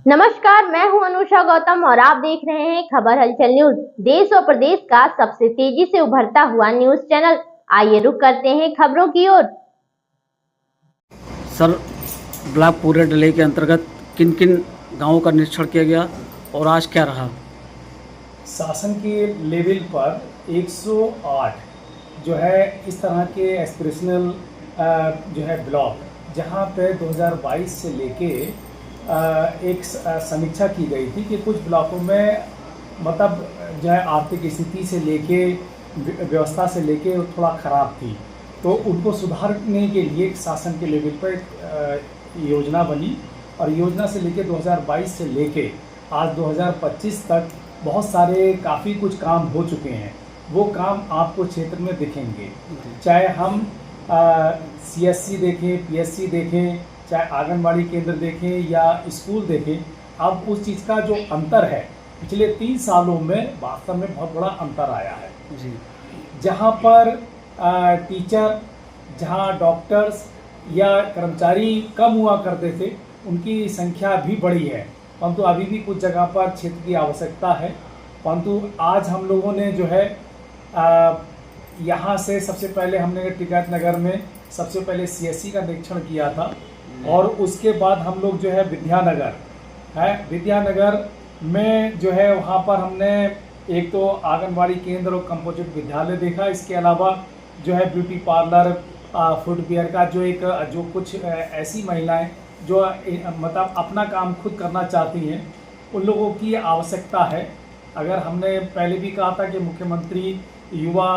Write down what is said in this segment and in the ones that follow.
नमस्कार, मैं हूं अनुषा गौतम और आप देख रहे हैं खबर हलचल न्यूज। देश और प्रदेश का सबसे तेजी से उभरता हुआ न्यूज चैनल। आइए रुक करते हैं खबरों की ओर। सर, ब्लॉक पूरे जिले के अंतर्गत किन किन गांवों का निरीक्षण किया गया और आज क्या रहा? शासन के लेवल पर 108 जो है इस तरह के एस्पिरेशनल जो है ब्लॉक, जहां पे 2022 से लेके एक समीक्षा की गई थी कि कुछ ब्लॉकों में मतलब जो है आर्थिक स्थिति से लेके व्यवस्था से लेके थोड़ा ख़राब थी, तो उनको सुधारने के लिए शासन के लेवल पर एक योजना बनी और योजना से लेके 2022 से लेके आज 2025 तक बहुत सारे काफ़ी कुछ काम हो चुके हैं। वो काम आपको क्षेत्र में दिखेंगे, चाहे हम CSC देखें, PSC देखें, चाहे आंगनबाड़ी केंद्र देखें या स्कूल देखें। अब उस चीज़ का जो अंतर है पिछले 3 सालों में वास्तव में बहुत बड़ा अंतर आया है जी। जहाँ पर टीचर, जहाँ डॉक्टर्स या कर्मचारी कम हुआ करते थे, उनकी संख्या भी बढ़ी है, परंतु अभी भी कुछ जगह पर क्षेत्र की आवश्यकता है। परंतु आज हम लोगों ने जो है यहाँ से सबसे पहले हमने टिकैत नगर में सबसे पहले CSC का निरीक्षण किया था और उसके बाद हम लोग जो है विद्यानगर में जो है वहाँ पर हमने एक तो आंगनबाड़ी केंद्र और कंपोजिट विद्यालय देखा। इसके अलावा जो है ब्यूटी पार्लर, फुटवेयर का जो कुछ ऐसी महिलाएं जो मतलब अपना काम खुद करना चाहती हैं, उन लोगों की आवश्यकता है। अगर हमने पहले भी कहा था कि मुख्यमंत्री युवा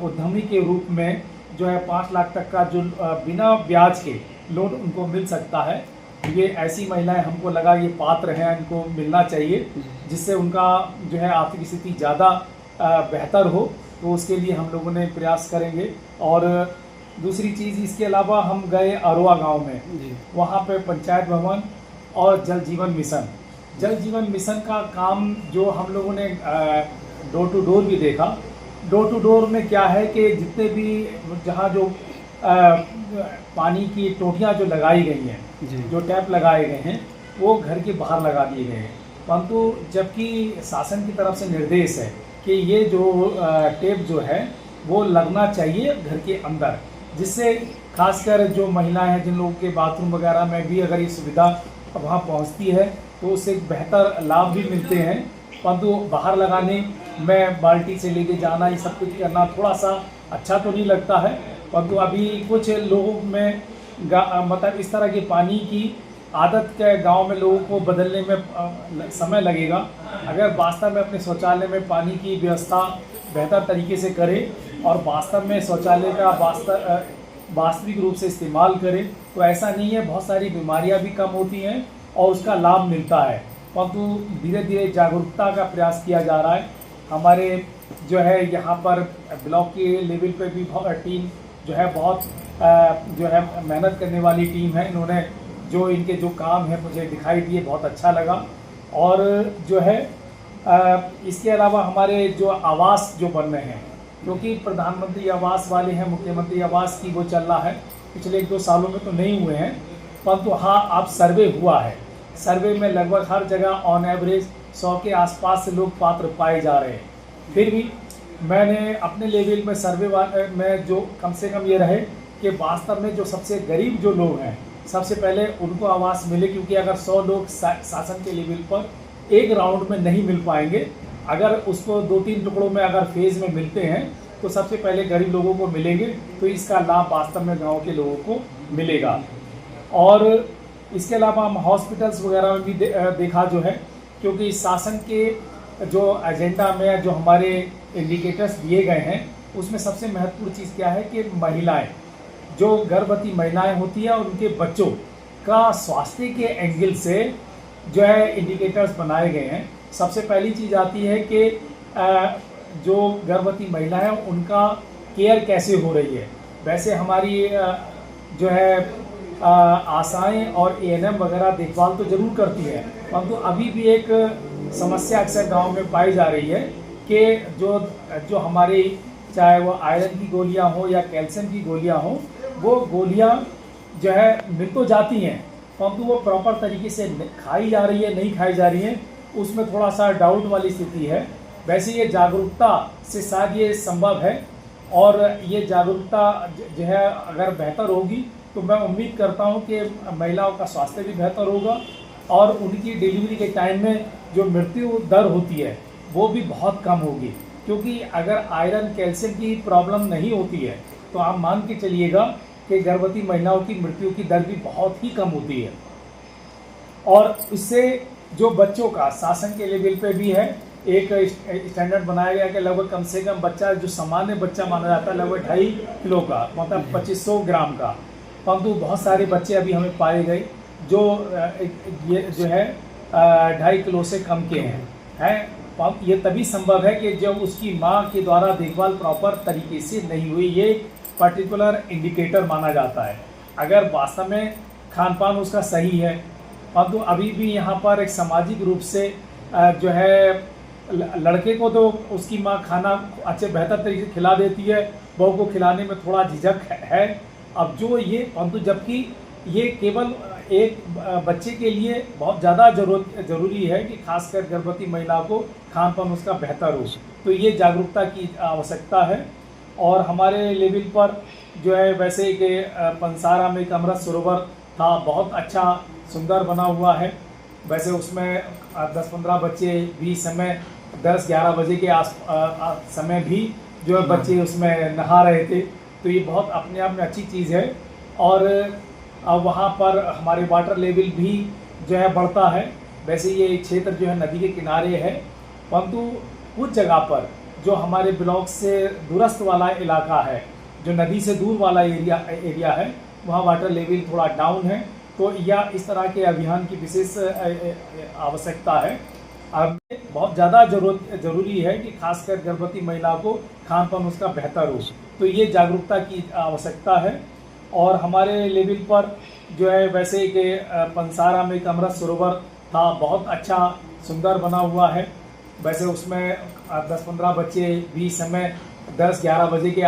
उद्यमी के रूप में जो है 5 लाख तक का जो बिना ब्याज के लोन उनको मिल सकता है, ये ऐसी महिलाएं हमको लगा ये पात्र हैं, इनको मिलना चाहिए, जिससे उनका जो है आर्थिक स्थिति ज़्यादा बेहतर हो। तो उसके लिए हम लोगों ने प्रयास करेंगे। और दूसरी चीज़, इसके अलावा हम गए अरवा गांव में, वहाँ पे पंचायत भवन और जल जीवन मिशन का काम जो हम लोगों ने डोर टू डोर भी देखा। डोर टू डोर में क्या है कि जितने भी जहाँ जो पानी की टोटियाँ जो लगाई गई हैं, जो टैप लगाए गए हैं, वो घर के बाहर लगा दिए गए हैं, परंतु जबकि शासन की तरफ से निर्देश है कि ये जो टेप जो है वो लगना चाहिए घर के अंदर, जिससे खासकर जो महिलाएं हैं, जिन लोगों के बाथरूम वगैरह में भी अगर ये सुविधा वहाँ पहुँचती है तो उससे बेहतर लाभ भी मिलते हैं। परंतु बाहर लगाने में बाल्टी से लेके जाना, ये सब कुछ करना थोड़ा सा अच्छा तो नहीं लगता है, परंतु अभी कुछ लोगों में मतलब इस तरह के पानी की आदत के गांव में लोगों को बदलने में समय लगेगा। अगर वास्तव में अपने शौचालय में पानी की व्यवस्था बेहतर तरीके से करें और वास्तव में शौचालय का वास्तविक रूप से इस्तेमाल करें, तो ऐसा नहीं है, बहुत सारी बीमारियां भी कम होती हैं और उसका लाभ मिलता है। परंतु धीरे धीरे जागरूकता का प्रयास किया जा रहा है। हमारे जो है यहाँ पर ब्लॉक के लेवल पे भी टीम जो है बहुत जो है मेहनत करने वाली टीम है। इन्होंने जो इनके जो काम है मुझे दिखाई दिए, बहुत अच्छा लगा। और जो है इसके अलावा हमारे जो आवास जो बन रहे हैं, क्योंकि प्रधानमंत्री आवास वाले हैं, मुख्यमंत्री आवास की वो चल रहा है, पिछले 1-2 सालों में तो नहीं हुए हैं, परंतु हाँ अब सर्वे हुआ है। सर्वे में लगभग हर जगह ऑन एवरेज 100 के आसपास से लोग पात्र पाए जा रहे हैं। फिर भी मैंने अपने लेवल में सर्वे में जो कम से कम ये रहे कि वास्तव में जो सबसे गरीब जो लोग हैं, सबसे पहले उनको आवास मिले, क्योंकि अगर 100 लोग शासन के लेवल पर एक राउंड में नहीं मिल पाएंगे, अगर उसको 2-3 टुकड़ों में अगर फेज़ में मिलते हैं तो सबसे पहले गरीब लोगों को मिलेंगे, तो इसका लाभ वास्तव में गाँव के लोगों को मिलेगा। और इसके अलावा हम हॉस्पिटल्स वगैरह में भी देखा जो है, क्योंकि शासन के जो एजेंडा में जो हमारे इंडिकेटर्स दिए गए हैं, उसमें सबसे महत्वपूर्ण चीज़ क्या है कि महिलाएं, जो गर्भवती महिलाएं होती हैं और उनके बच्चों का स्वास्थ्य के एंगल से जो है इंडिकेटर्स बनाए गए हैं। सबसे पहली चीज़ आती है कि जो गर्भवती महिलाएं हैं उनका केयर कैसे हो रही है। वैसे हमारी जो है आशाएं और ANM वगैरह देखभाल तो जरूर करती है, परंतु अभी भी एक समस्या अक्सर गांव में पाई जा रही है कि जो हमारी, चाहे वो आयरन की गोलियां हो या कैल्शियम की गोलियां हो, वो गोलियां जो है मिल तो जाती हैं, परंतु वो प्रॉपर तरीके से खाई जा रही है नहीं खाई जा रही है, उसमें थोड़ा सा डाउट वाली स्थिति है। वैसे ये जागरूकता से शायद ये संभव है, और ये जागरूकता जो है अगर बेहतर होगी तो मैं उम्मीद करता हूँ कि महिलाओं का स्वास्थ्य भी बेहतर होगा, और उनकी डिलीवरी के टाइम में जो मृत्यु दर होती है वो भी बहुत कम होगी। क्योंकि अगर आयरन कैल्शियम की प्रॉब्लम नहीं होती है तो आप मान के चलिएगा कि गर्भवती महिलाओं की मृत्यु की दर भी बहुत ही कम होती है। और इससे जो बच्चों का शासन के लेवल पे भी है, एक स्टैंडर्ड बनाया गया कि लगभग कम से कम बच्चा जो सामान्य बच्चा माना जाता है लगभग 2.5 किलो का, मतलब 2500 ग्राम का, परंतु बहुत सारे बच्चे अभी हमें पाए गए जो ये जो है 2.5 किलो से कम के हैं। ये तभी संभव है कि जब उसकी माँ के द्वारा देखभाल प्रॉपर तरीके से नहीं हुई। ये पर्टिकुलर इंडिकेटर माना जाता है। अगर वास्तव में खान पान उसका सही है, परंतु अभी भी यहाँ पर एक सामाजिक रूप से जो है लड़के को तो उसकी माँ खाना अच्छे बेहतर तरीके से खिला देती है, बहू को खिलाने में थोड़ा झिझक है। अब जो ये परंतु जबकि ये केवल एक बच्चे के लिए बहुत ज़्यादा ज़रूरी है कि खासकर गर्भवती महिला को खान पान उसका बेहतर हो। तो ये जागरूकता की आवश्यकता है। और हमारे लेवल पर जो है वैसे कि पंसारा में एक अमृत सरोवर था, बहुत अच्छा सुंदर बना हुआ है। वैसे उसमें 10-15 बच्चे भी समय 10-11 बजे के समय भी जो है बच्चे उसमें नहा रहे थे। तो ये बहुत अपने आप में अच्छी चीज़ है। और अब वहाँ पर हमारे वाटर लेवल भी जो है बढ़ता है। वैसे ये क्षेत्र जो है नदी के किनारे है, परंतु कुछ जगह पर जो हमारे ब्लॉक से दूरस्थ वाला इलाका है, जो नदी से दूर वाला एरिया है, वहाँ वाटर लेवल थोड़ा डाउन है। तो यह इस तरह के अभियान की विशेष आवश्यकता है। अब बहुत ज़्यादा ज़रूरी है कि खासकर गर्भवती महिला को खान पान उसका बेहतर हो। तो ये जागरूकता की आवश्यकता है। और हमारे लेवल पर जो है वैसे कि पंसारा में एक अमृत सरोवर था, बहुत अच्छा सुंदर बना हुआ है। वैसे उसमें 10-15 बच्चे भी समय 10-11 बजे के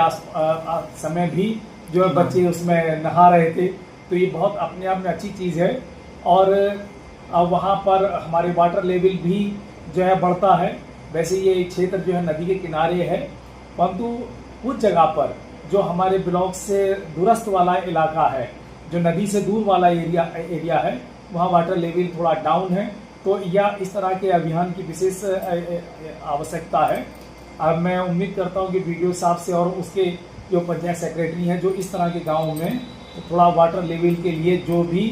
समय भी जो है बच्चे उसमें नहा रहे थे। तो ये बहुत अपने आप में अच्छी चीज़ है। और अब वहाँ पर हमारे वाटर लेवल भी जो है बढ़ता है। वैसे ये क्षेत्र जो है नदी के किनारे है, परंतु कुछ जगह पर जो हमारे ब्लॉक से दूरस्थ वाला इलाका है, जो नदी से दूर वाला एरिया है, वहाँ वाटर लेवल थोड़ा डाउन है। तो यह इस तरह के अभियान की विशेष आवश्यकता है। अब मैं उम्मीद करता हूँ कि वीडियो साहब से और उसके जो पंचायत सेक्रेटरी हैं, जो इस तरह के गाँव में थोड़ा वाटर लेवल के लिए जो भी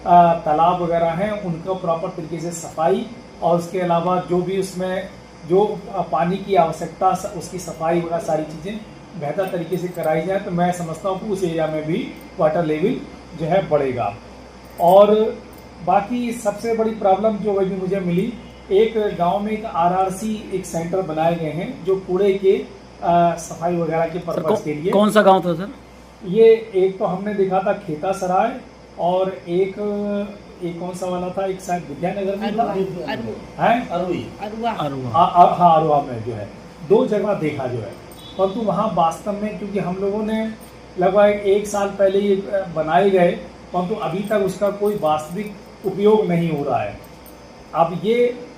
तालाब वगैरह हैं उनको प्रॉपर तरीके से सफाई, और उसके अलावा जो भी उसमें जो पानी की आवश्यकता उसकी सफाई वगैरह सारी चीज़ें बेहतर तरीके से कराई जाए, तो मैं समझता हूँ कि उस एरिया में भी वाटर लेवल जो है बढ़ेगा। और बाकी सबसे बड़ी प्रॉब्लम जो भी मुझे मिली, एक गांव में एक आरआरसी एक सेंटर बनाए गए हैं जो कूड़े के सफाई वगैरह के पर्पज के लिए। कौन सा गांव था सर? ये एक तो हमने देखा था खेता सराय, और एक कौन सा वाला था, एक शायद विद्यानगर में हाँ अरुआ में जो है। 2 जगह देखा जो है, परंतु वहाँ वास्तव में क्योंकि हम लोगों ने लगभग 1 साल पहले ये बनाए गए, परंतु अभी तक उसका कोई वास्तविक उपयोग नहीं हो रहा है। अब ये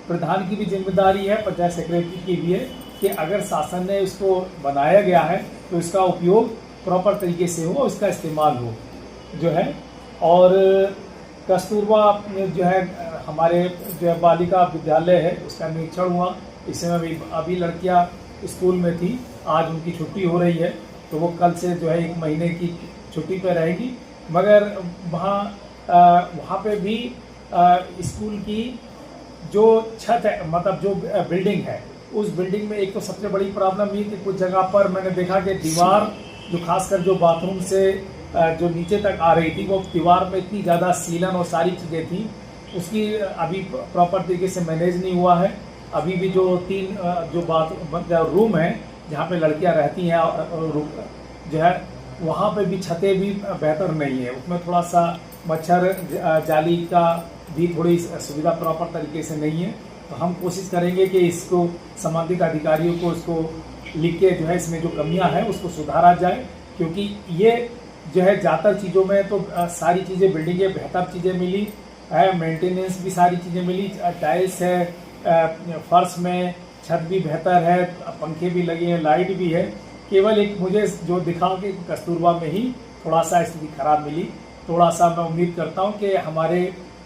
प्रधान की भी जिम्मेदारी है, पंचायत सेक्रेटरी की भी है कि अगर शासन ने इसको बनाया गया है तो इसका उपयोग प्रॉपर तरीके से हो, इसका इस्तेमाल हो जो है। और कस्तूरबा में जो है हमारे जो है बालिका विद्यालय है, उसका निरीक्षण हुआ। इस समय अभी लड़कियां स्कूल में थी, आज उनकी छुट्टी हो रही है, तो वो कल से जो है 1 महीने की छुट्टी पर रहेगी। मगर वहाँ पे भी स्कूल की जो छत है, मतलब जो बिल्डिंग है, उस बिल्डिंग में एक तो सबसे बड़ी प्रॉब्लम ये कि कुछ जगह पर मैंने देखा कि दीवार जो खासकर जो बाथरूम से जो नीचे तक आ रही थी, वो दीवार में इतनी ज़्यादा सीलन और सारी चीज़ें थी, उसकी अभी प्रॉपर तरीके से मैनेज नहीं हुआ है। अभी भी जो 3 जो रूम है जहाँ पे लड़कियाँ रहती हैं जो है, वहाँ पे भी छतें भी बेहतर नहीं है। उसमें थोड़ा सा मच्छर जाली का भी थोड़ी सुविधा प्रॉपर तरीके से नहीं है। तो हम कोशिश करेंगे कि इसको संबंधित अधिकारियों को इसको लिख के जो है इसमें जो कमियां हैं उसको सुधारा जाए, क्योंकि ये जो है ज़्यादातर चीज़ों में तो सारी चीज़ें बिल्डिंगें बेहतर चीज़ें मिली है, मेंटेनेंस भी सारी चीज़ें मिली, टाइल्स है, फर्श में छत भी बेहतर है, पंखे भी लगे हैं, लाइट भी है। केवल एक मुझे जो दिखा कि कस्तूरबा में ही थोड़ा सा स्थिति खराब मिली। थोड़ा सा मैं उम्मीद करता हूँ कि हमारे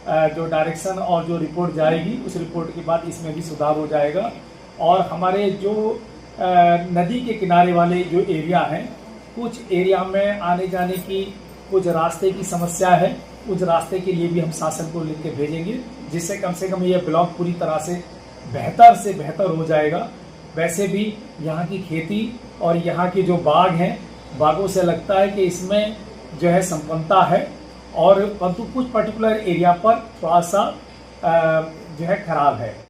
जो डायरेक्शन और जो रिपोर्ट जाएगी उस रिपोर्ट के बाद इसमें भी सुधार हो जाएगा। और हमारे जो नदी के किनारे वाले जो एरिया हैं, कुछ एरिया में आने जाने की कुछ रास्ते की समस्या है, उस रास्ते के लिए भी हम शासन को लिख के भेजेंगे, जिससे कम से कम ये ब्लॉक पूरी तरह से बेहतर हो जाएगा। वैसे भी यहाँ की खेती और यहाँ के जो बाग हैं, बागों से लगता है कि इसमें जो है संपन्नता है, और परंतु कुछ पर्टिकुलर एरिया पर थोड़ा सा जो है खराब है।